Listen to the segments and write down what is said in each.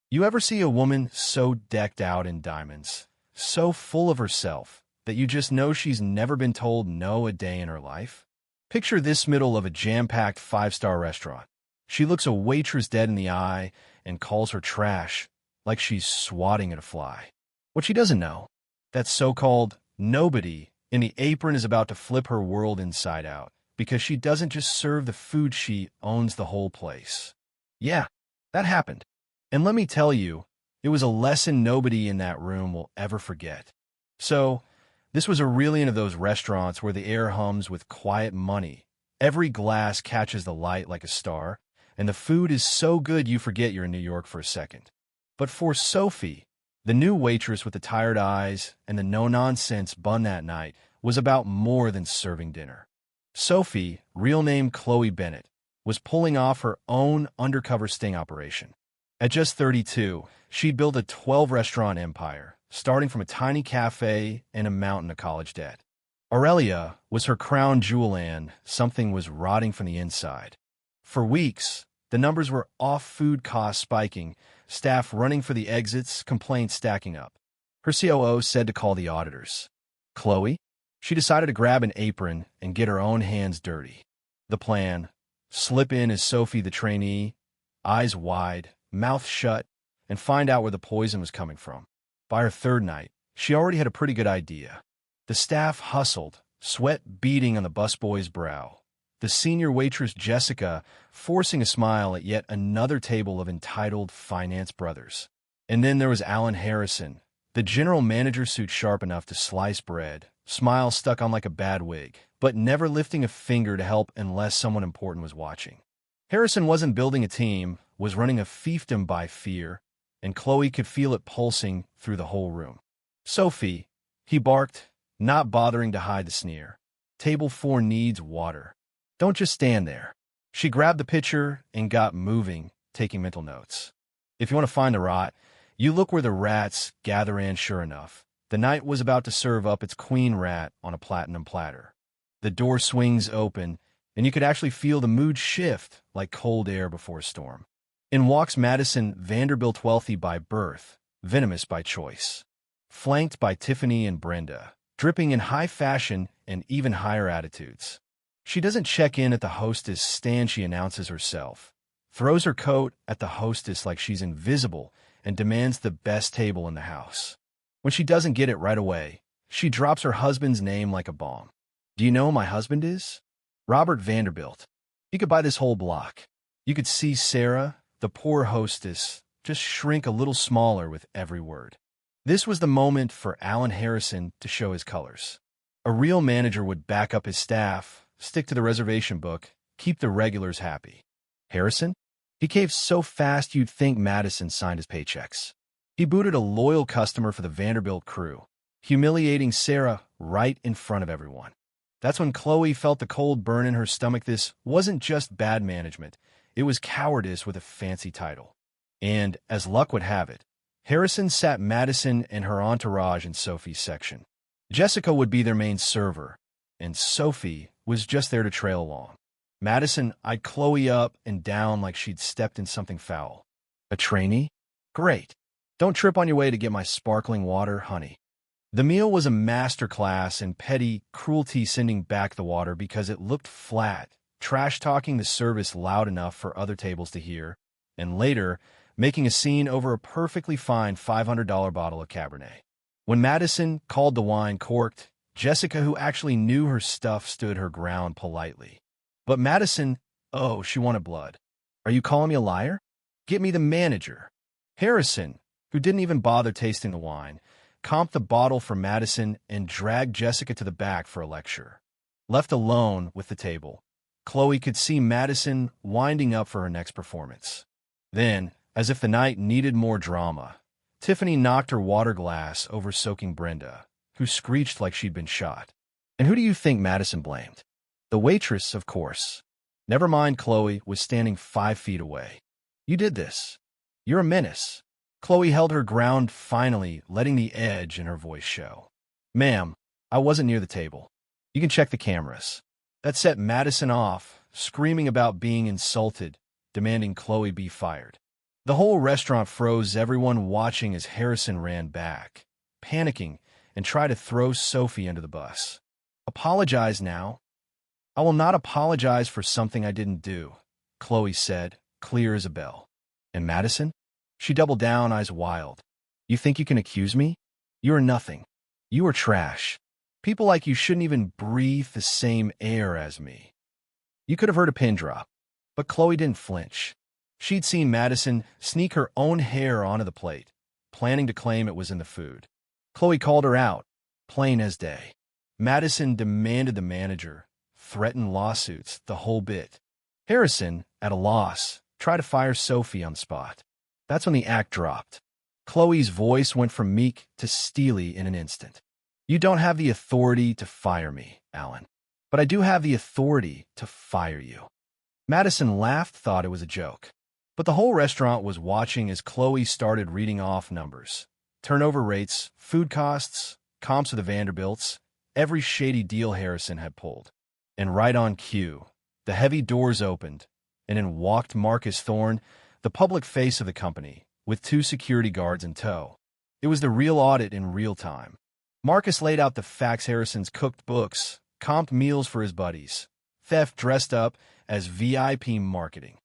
You ever see a woman so decked out in diamonds, so full of herself, that you just know she's never been told no a day in her life? Picture this middle of a jam-packed five-star restaurant. She looks a waitress dead in the eye and calls her trash, like she's swatting at a fly. What she doesn't know, that so-called nobody in the apron is about to flip her world inside out, because she doesn't just serve the food, she owns the whole place. Yeah, that happened. And let me tell you, it was a lesson nobody in that room will ever forget. So, this was a really one of those restaurants where the air hums with quiet money. Every glass catches the light like a star, and the food is so good you forget you're in New York for a second. But for Sophie, the new waitress with the tired eyes and the no-nonsense bun that night, was about more than serving dinner. Sophie, real name Chloe Bennett, was pulling off her own undercover sting operation. At just 32, she'd built a 12-restaurant empire, starting from a tiny cafe and a mountain of college debt. Aurelia was her crown jewel, and something was rotting from the inside. For weeks, the numbers were off, food costs spiking, staff running for the exits, complaints stacking up. Her COO said to call the auditors. Chloe? She decided to grab an apron and get her own hands dirty. The plan: slip in as Sophie the trainee, eyes wide, mouth shut, and find out where the poison was coming from. By her third night, she already had a pretty good idea. The staff hustled, sweat beading on the busboy's brow. The senior waitress Jessica forcing a smile at yet another table of entitled finance brothers. And then there was Alan Harrison, the general manager, suit sharp enough to slice bread, smile stuck on like a bad wig, but never lifting a finger to help unless someone important was watching. Harrison wasn't building a team, was running a fiefdom by fear, and Chloe could feel it pulsing through the whole room. Sophie, he barked, not bothering to hide the sneer. Table 4 needs water. Don't just stand there. She grabbed the pitcher and got moving, taking mental notes. If you want to find the rot, you look where the rats gather in. Sure enough, the night was about to serve up its queen rat on a platinum platter. The door swings open, and you could actually feel the mood shift like cold air before a storm. In walks Madison Vanderbilt, wealthy by birth, venomous by choice, flanked by Tiffany and Brenda, dripping in high fashion and even higher attitudes. She doesn't check in at the hostess stand, she announces herself, throws her coat at the hostess like she's invisible, and demands the best table in the house. When she doesn't get it right away, she drops her husband's name like a bomb. Do you know who my husband is? Robert Vanderbilt. He could buy this whole block. You could see Sarah, the poor hostess, just shrink a little smaller with every word. This was the moment for Alan Harrison to show his colors. A real manager would back up his staff, stick to the reservation book, keep the regulars happy. Harrison? He caved so fast you'd think Madison signed his paychecks. He booted a loyal customer for the Vanderbilt crew, humiliating Sarah right in front of everyone. That's when Chloe felt the cold burn in her stomach. This wasn't just bad management. It was cowardice with a fancy title. And, as luck would have it, Harrison sat Madison and her entourage in Sophie's section. Jessica would be their main server, and Sophie was just there to trail along. Madison eyed Chloe up and down like she'd stepped in something foul. A trainee? Great. Don't trip on your way to get my sparkling water, honey. The meal was a masterclass in petty cruelty, sending back the water because it looked flat, trash-talking the service loud enough for other tables to hear, and later making a scene over a perfectly fine $500 bottle of Cabernet. When Madison called the wine corked, Jessica, who actually knew her stuff, stood her ground politely. But Madison, oh, she wanted blood. Are you calling me a liar? Get me the manager. Harrison, who didn't even bother tasting the wine, comped the bottle for Madison and dragged Jessica to the back for a lecture. Left alone with the table, Chloe could see Madison winding up for her next performance. Then, as if the night needed more drama, Tiffany knocked her water glass over soaking Brenda, who screeched like she'd been shot. And who do you think Madison blamed? The waitress, of course. Never mind, Chloe was standing 5 feet away. You did this. You're a menace. Chloe held her ground, finally letting the edge in her voice show. Ma'am, I wasn't near the table. You can check the cameras. That set Madison off, screaming about being insulted, demanding Chloe be fired. The whole restaurant froze, everyone watching as Harrison ran back, panicking, and tried to throw Sophie under the bus. "Apologize now." "I will not apologize for something I didn't do," Chloe said, clear as a bell. "And Madison?" She doubled down, eyes wild. "You think you can accuse me? You are nothing. You are trash. People like you shouldn't even breathe the same air as me." You could have heard a pin drop, but Chloe didn't flinch. She'd seen Madison sneak her own hair onto the plate, planning to claim it was in the food. Chloe called her out, plain as day. Madison demanded the manager, threatened lawsuits, the whole bit. Harrison, at a loss, tried to fire Sophie on the spot. That's when the act dropped. Chloe's voice went from meek to steely in an instant. "You don't have the authority to fire me, Alan. But I do have the authority to fire you." Madison laughed, thought it was a joke. But the whole restaurant was watching as Chloe started reading off numbers. Turnover rates, food costs, comps of the Vanderbilts, every shady deal Harrison had pulled. And right on cue, the heavy doors opened, and in walked Marcus Thorne, the public face of the company, with 2 security guards in tow. It was the real audit in real time. Marcus laid out the facts: Harrison's cooked books, comped meals for his buddies, theft dressed up as VIP marketing.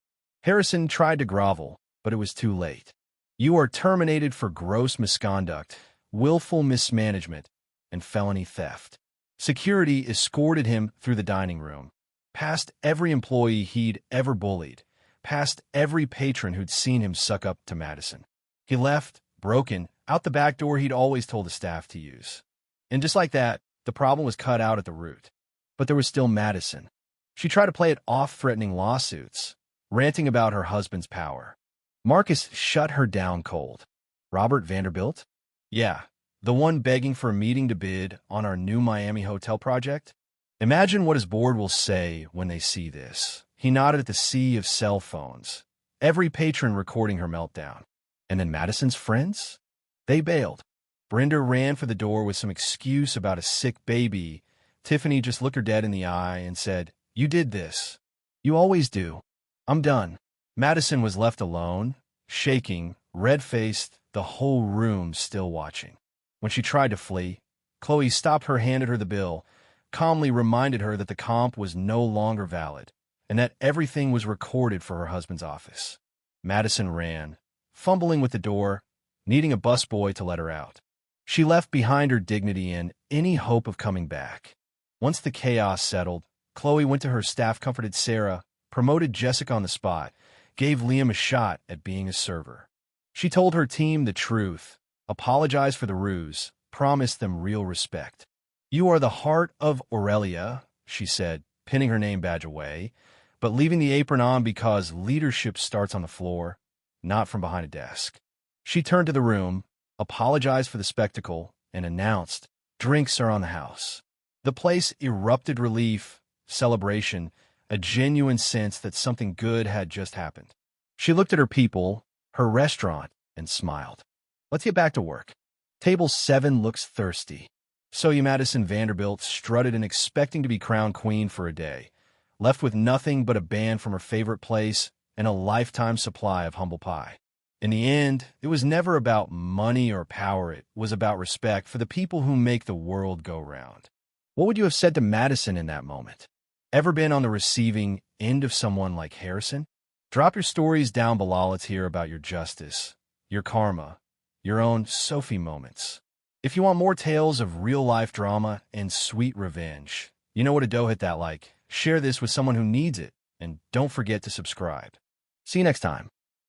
Harrison tried to grovel, but it was too late. "You are terminated for gross misconduct, willful mismanagement, and felony theft." Security escorted him through the dining room, past every employee he'd ever bullied, past every patron who'd seen him suck up to Madison. He left, broken, out the back door he'd always told the staff to use. And just like that, the problem was cut out at the root. But there was still Madison. She tried to play it off, threatening lawsuits, ranting about her husband's power. Marcus shut her down cold. "Robert Vanderbilt?" "Yeah, the one begging for a meeting to bid on our new Miami hotel project? Imagine what his board will say when they see this." He nodded at the sea of cell phones, every patron recording her meltdown. And then Madison's friends? They bailed. Brenda ran for the door with some excuse about a sick baby. Tiffany just looked her dead in the eye and said, "You did this. You always do. I'm done." Madison was left alone, shaking, red-faced, the whole room still watching. When she tried to flee, Chloe stopped her, handed her the bill, calmly reminded her that the comp was no longer valid, and that everything was recorded for her husband's office. Madison ran, fumbling with the door, needing a busboy to let her out. She left behind her dignity and any hope of coming back. Once the chaos settled, Chloe went to her staff, comforted Sarah, promoted Jessica on the spot, gave Liam a shot at being a server. She told her team the truth, apologized for the ruse, promised them real respect. "You are the heart of Aurelia," she said, pinning her name badge away, but leaving the apron on because leadership starts on the floor, not from behind a desk. She turned to the room, apologized for the spectacle, and announced, "Drinks are on the house." The place erupted, relief, celebration, a genuine sense that something good had just happened. She looked at her people, her restaurant, and smiled. "Let's get back to work." Table 7 looks thirsty. Zoe Madison Vanderbilt strutted in, expecting to be crowned queen for a day, left with nothing but a band from her favorite place and a lifetime supply of humble pie. In the end, it was never about money or power. It was about respect for the people who make the world go round. What would you have said to Madison in that moment? Ever been on the receiving end of someone like Harrison? Drop your stories down below. Let's hear about your justice, your karma, your own Sophie moments. If you want more tales of real-life drama and sweet revenge, you know what to do. Hit that like, share this with someone who needs it, and don't forget to subscribe. See you next time.